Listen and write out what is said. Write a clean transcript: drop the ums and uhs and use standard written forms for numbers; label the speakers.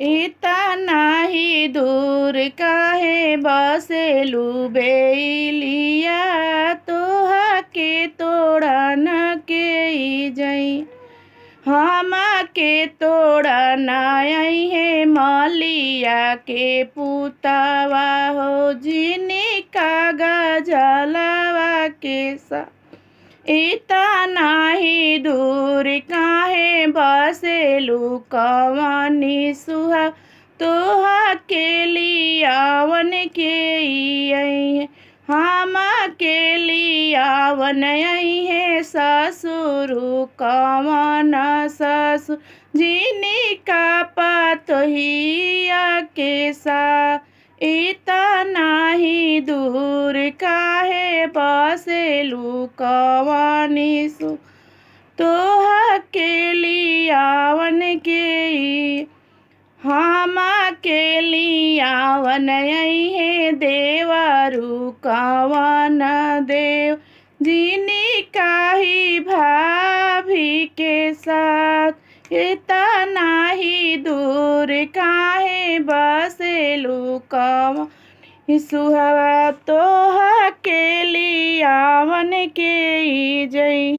Speaker 1: इतना ही दूर काहे बसेलू बेलिया, तोहा के तोड़ा न के ई जई। हम के तोड़ा नाई है मलिया के पुतावा हो, जिनी का गजलवा के सा। इतना ही दूर काहे बसेलू कवनी सुहा, तोहा के लियावन के आई। हम के लियावन आई है ससुरु कवन ससुर, जिनी का पतोहिया के सा। इतना ही दूर काहे बसेलू कवनी सु, तोहा के लियावन के ई। हम के लियावन आई है देवरु कवन देव, जिनी काही भाभी के साथ। इतना ही दूर काहे बसेलू कवन सुहावा, तोहा के लियावन के ई जई।